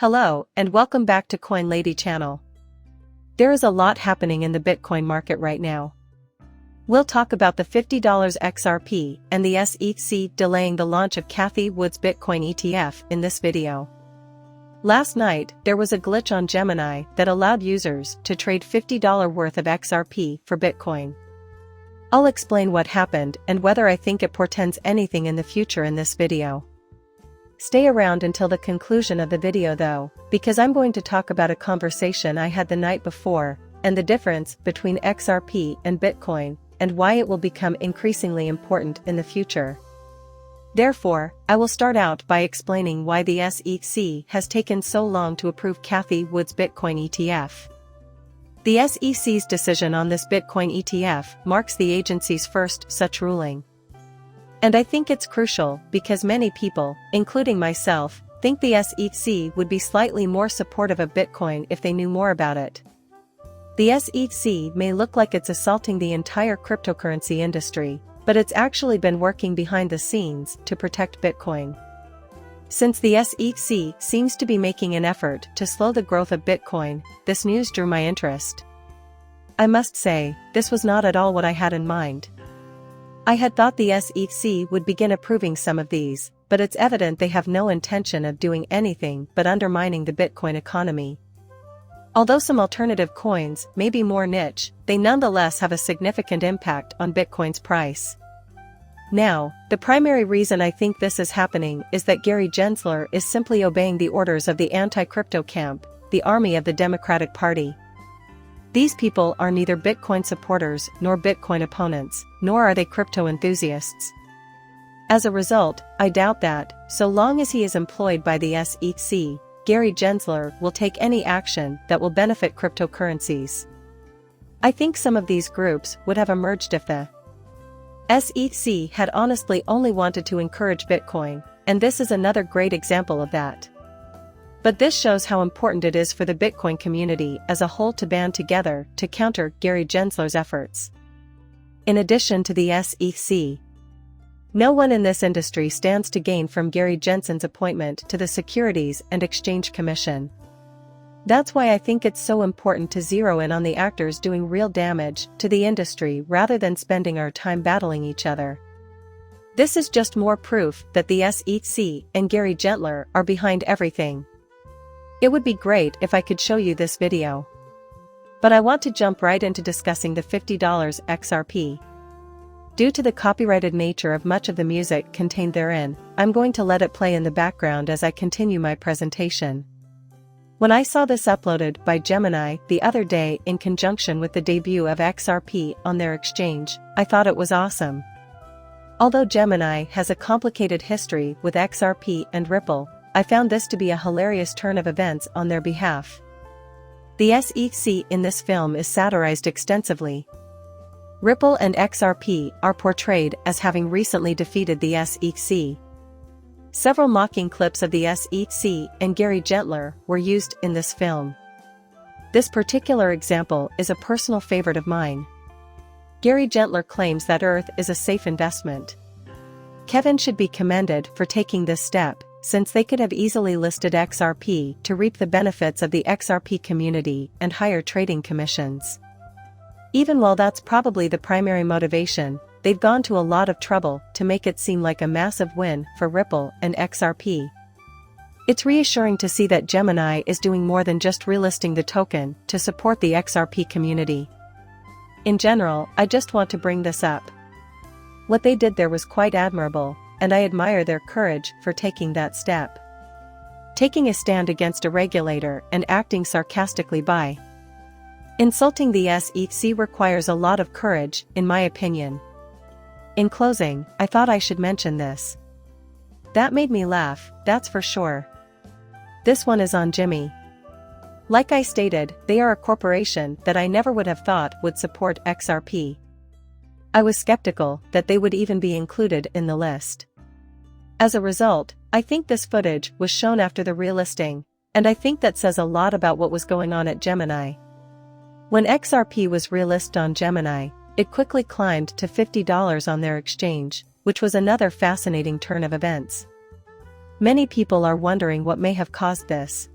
Hello, and welcome back to Coin Lady channel. There is a lot happening in the Bitcoin market right now. We'll talk about the $50 XRP and the SEC delaying the launch of Cathie Wood's Bitcoin ETF in this video. Last night, there was a glitch on Gemini that allowed users to trade $50 worth of XRP for Bitcoin. I'll explain what happened and whether I think it portends anything in the future in this video. Stay around until the conclusion of the video though, because I'm going to talk about a conversation I had the night before, and the difference between XRP and Bitcoin, and why it will become increasingly important in the future. Therefore, I will start out by explaining why the SEC has taken so long to approve Cathie Wood's Bitcoin ETF. The SEC's decision on this Bitcoin ETF marks the agency's first such ruling. And I think it's crucial because many people, including myself, think the SEC would be slightly more supportive of Bitcoin if they knew more about it. The SEC may look like it's assaulting the entire cryptocurrency industry, but it's actually been working behind the scenes to protect Bitcoin. Since the SEC seems to be making an effort to slow the growth of Bitcoin, this news drew my interest. I must say, this was not at all what I had in mind. I had thought the SEC would begin approving some of these, but it's evident they have no intention of doing anything but undermining the Bitcoin economy. Although some alternative coins may be more niche, they nonetheless have a significant impact on Bitcoin's price. Now, the primary reason I think this is happening is that Gary Gensler is simply obeying the orders of the anti-crypto camp, the army of the Democratic Party. These people are neither Bitcoin supporters nor Bitcoin opponents, nor are they crypto enthusiasts. As a result, I doubt that, so long as he is employed by the SEC, Gary Gensler will take any action that will benefit cryptocurrencies. I think some of these groups would have emerged if the SEC had honestly only wanted to encourage Bitcoin, and this is another great example of that. But this shows how important it is for the Bitcoin community as a whole to band together to counter Gary Gensler's efforts. In addition to the SEC, no one in this industry stands to gain from Gary Gensler's appointment to the Securities and Exchange Commission. That's why I think it's so important to zero in on the actors doing real damage to the industry rather than spending our time battling each other. This is just more proof that the SEC and Gary Gensler are behind everything. It would be great if I could show you this video. But I want to jump right into discussing the $50 XRP. Due to the copyrighted nature of much of the music contained therein, I'm going to let it play in the background as I continue my presentation. When I saw this uploaded by Gemini the other day in conjunction with the debut of XRP on their exchange, I thought it was awesome. Although Gemini has a complicated history with XRP and Ripple, I found this to be a hilarious turn of events on their behalf. The SEC in this film is satirized extensively. Ripple and XRP are portrayed as having recently defeated the SEC. Several mocking clips of the SEC and Gary Gensler were used in this film. This particular example is a personal favorite of mine. Gary Gensler claims that Earth is a safe investment. Kevin should be commended for taking this step, since they could have easily listed XRP to reap the benefits of the XRP community and higher trading commissions. Even while that's probably the primary motivation, they've gone to a lot of trouble to make it seem like a massive win for Ripple and XRP. It's reassuring to see that Gemini is doing more than just relisting the token to support the XRP community. In general, I just want to bring this up. What they did there was quite admirable, and I admire their courage for taking that step. Taking a stand against a regulator and acting sarcastically by insulting the SEC requires a lot of courage, in my opinion. In closing, I thought I should mention this. That made me laugh, that's for sure. This one is on Jimmy. Like I stated, they are a corporation that I never would have thought would support XRP. I was skeptical that they would even be included in the list. As a result, I think this footage was shown after the relisting, and I think that says a lot about what was going on at Gemini. When XRP was relisted on Gemini, it quickly climbed to $50 on their exchange, which was another fascinating turn of events. Many people are wondering what may have caused this.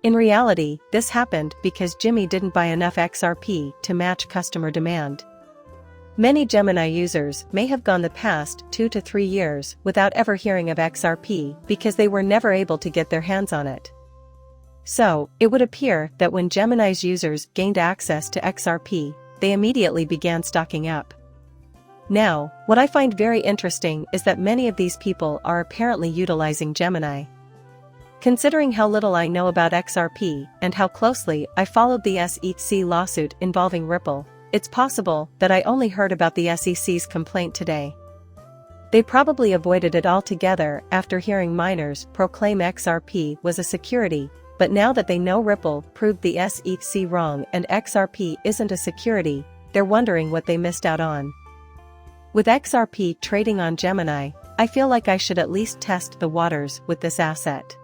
In reality, this happened because Jimmy didn't buy enough XRP to match customer demand. Many Gemini users may have gone the past 2 to 3 years without ever hearing of XRP because they were never able to get their hands on it. So, it would appear that when Gemini's users gained access to XRP, they immediately began stocking up. Now, what I find very interesting is that many of these people are apparently utilizing Gemini. Considering how little I know about XRP and how closely I followed the SEC lawsuit involving Ripple, it's possible that I only heard about the SEC's complaint today. They probably avoided it altogether after hearing miners proclaim XRP was a security, but now that they know Ripple proved the SEC wrong and XRP isn't a security, they're wondering what they missed out on. With XRP trading on Gemini, I feel like I should at least test the waters with this asset.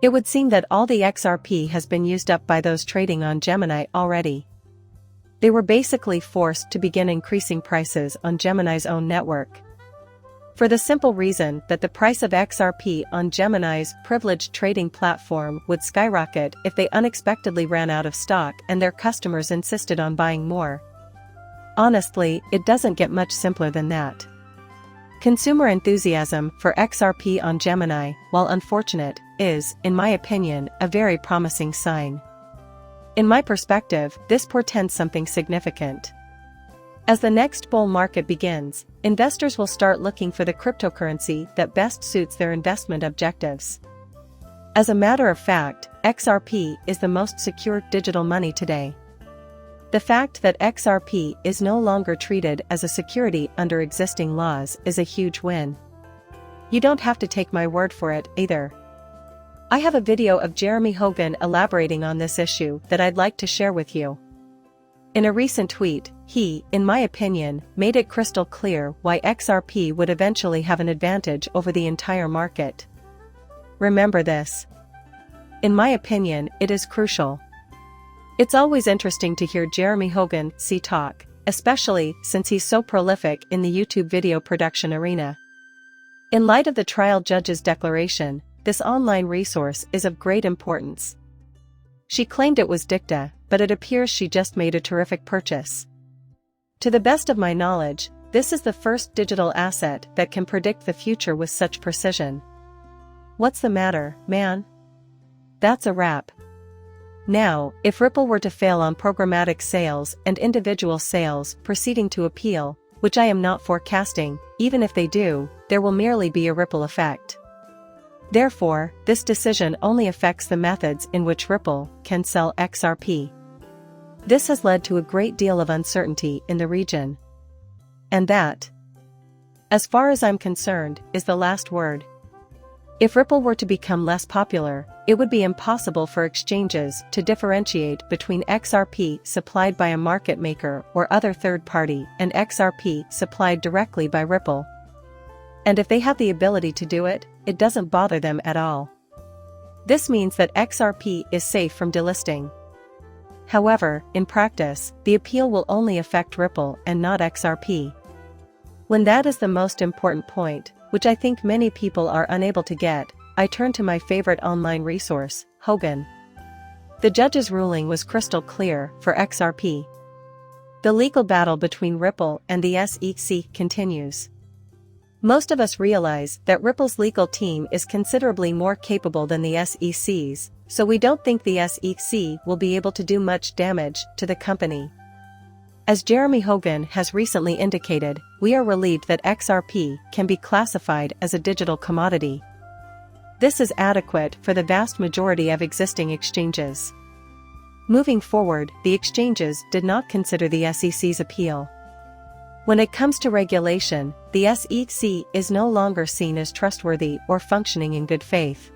It would seem that all the XRP has been used up by those trading on Gemini already. They were basically forced to begin increasing prices on Gemini's own network. For the simple reason that the price of XRP on Gemini's privileged trading platform would skyrocket if they unexpectedly ran out of stock and their customers insisted on buying more. Honestly, it doesn't get much simpler than that. Consumer enthusiasm for XRP on Gemini, while unfortunate, is, in my opinion, a very promising sign. In my perspective, this portends something significant. As the next bull market begins, investors will start looking for the cryptocurrency that best suits their investment objectives. As a matter of fact, XRP is the most secure digital money today. The fact that XRP is no longer treated as a security under existing laws is a huge win. You don't have to take my word for it, either. I have a video of Jeremy Hogan elaborating on this issue that I'd like to share with you. In a recent tweet, he, in my opinion, made it crystal clear why XRP would eventually have an advantage over the entire market. Remember this. In my opinion, it is crucial. It's always interesting to hear Jeremy Hogan talk, especially since he's so prolific in the YouTube video production arena. In light of the trial judge's declaration, this online resource is of great importance. She claimed it was dicta, but it appears she just made a terrific purchase. To the best of my knowledge, this is the first digital asset that can predict the future with such precision. What's the matter, man? That's a wrap. Now, if Ripple were to fail on programmatic sales and individual sales proceeding to appeal, which I am not forecasting, even if they do, there will merely be a ripple effect. Therefore, this decision only affects the methods in which Ripple can sell XRP. This has led to a great deal of uncertainty in the region. And that, as far as I'm concerned, is the last word. If Ripple were to become less popular, it would be impossible for exchanges to differentiate between XRP supplied by a market maker or other third party and XRP supplied directly by Ripple. And if they have the ability to do it, it doesn't bother them at all. This means that XRP is safe from delisting. However, in practice, the appeal will only affect Ripple and not XRP. When that is the most important point, which I think many people are unable to get, I turn to my favorite online resource, Hogan. The judge's ruling was crystal clear for XRP. The legal battle between Ripple and the SEC continues. Most of us realize that Ripple's legal team is considerably more capable than the SEC's, so we don't think the SEC will be able to do much damage to the company. As Jeremy Hogan has recently indicated, we are relieved that XRP can be classified as a digital commodity. This is adequate for the vast majority of existing exchanges. Moving forward, the exchanges did not consider the SEC's appeal. When it comes to regulation, the SEC is no longer seen as trustworthy or functioning in good faith.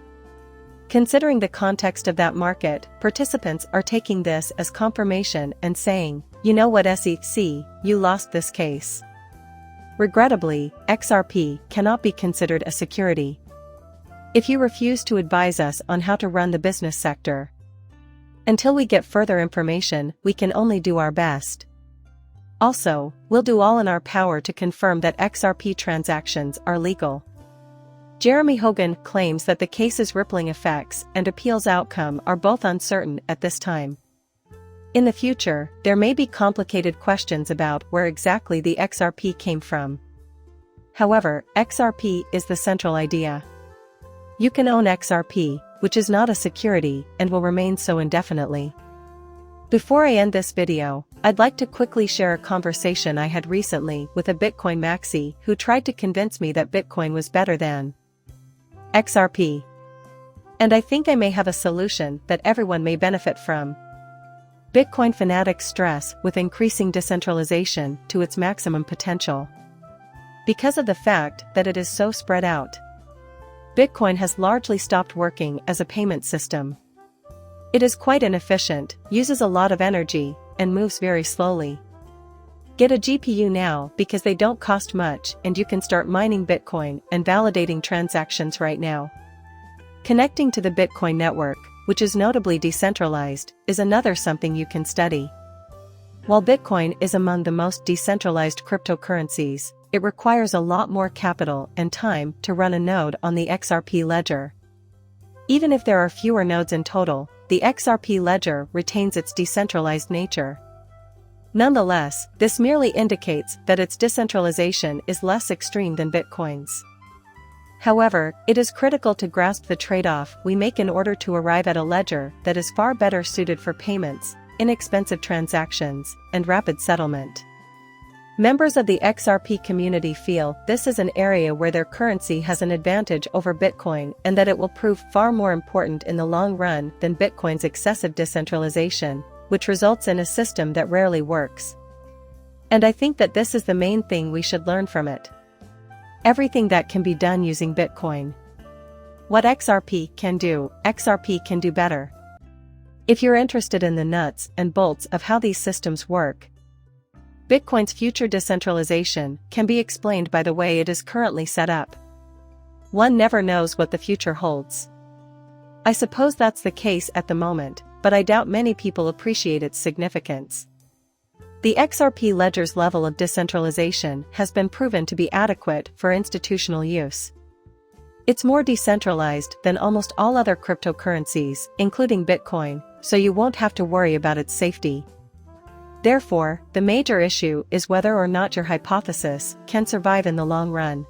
Considering the context of that market, participants are taking this as confirmation and saying, "You know what, SEC, you lost this case." Regrettably, XRP cannot be considered a security. If you refuse to advise us on how to run the business sector, until we get further information, we can only do our best. Also, we'll do all in our power to confirm that XRP transactions are legal. Jeremy Hogan claims that the case's rippling effects and appeals outcome are both uncertain at this time. In the future, there may be complicated questions about where exactly the XRP came from. However, XRP is the central idea. You can own XRP, which is not a security and will remain so indefinitely. Before I end this video, I'd like to quickly share a conversation I had recently with a Bitcoin maxi who tried to convince me that Bitcoin was better than XRP. And I think I may have a solution that everyone may benefit from. Bitcoin fanatics stress with increasing decentralization to its maximum potential. Because of the fact that it is so spread out, Bitcoin has largely stopped working as a payment system. It is quite inefficient, uses a lot of energy, and moves very slowly. Get a GPU now because they don't cost much and you can start mining Bitcoin and validating transactions right now. Connecting to the Bitcoin network, which is notably decentralized, is another something you can study. While Bitcoin is among the most decentralized cryptocurrencies, it requires a lot more capital and time to run a node on the XRP ledger. Even if there are fewer nodes in total, the XRP ledger retains its decentralized nature. Nonetheless, this merely indicates that its decentralization is less extreme than Bitcoin's. However, it is critical to grasp the trade-off we make in order to arrive at a ledger that is far better suited for payments, inexpensive transactions, and rapid settlement. Members of the XRP community feel this is an area where their currency has an advantage over Bitcoin and that it will prove far more important in the long run than Bitcoin's excessive decentralization, which results in a system that rarely works. And I think that this is the main thing we should learn from it. Everything that can be done using Bitcoin. What XRP can do, XRP can do better. If you're interested in the nuts and bolts of how these systems work, Bitcoin's future decentralization can be explained by the way it is currently set up. One never knows what the future holds. I suppose that's the case at the moment, but I doubt many people appreciate its significance. The XRP ledger's level of decentralization has been proven to be adequate for institutional use. It's more decentralized than almost all other cryptocurrencies, including Bitcoin, so you won't have to worry about its safety. Therefore, the major issue is whether or not your hypothesis can survive in the long run.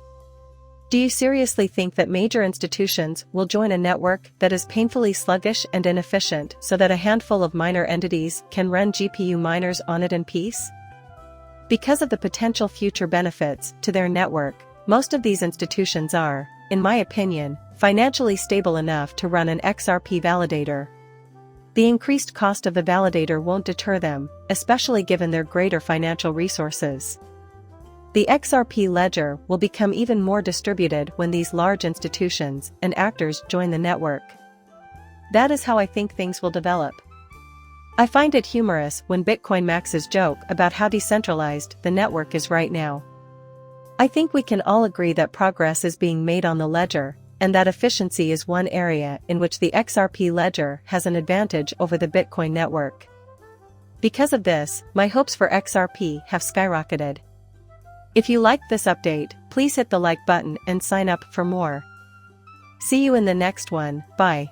Do you seriously think that major institutions will join a network that is painfully sluggish and inefficient so that a handful of minor entities can run GPU miners on it in peace? Because of the potential future benefits to their network, most of these institutions are, in my opinion, financially stable enough to run an XRP validator. The increased cost of the validator won't deter them, especially given their greater financial resources. The XRP ledger will become even more distributed when these large institutions and actors join the network. That is how I think things will develop. I find it humorous when Bitcoin maxes joke about how decentralized the network is right now. I think we can all agree that progress is being made on the ledger, and that efficiency is one area in which the XRP ledger has an advantage over the Bitcoin network. Because of this, my hopes for XRP have skyrocketed. If you liked this update, please hit the like button and sign up for more. See you in the next one, bye.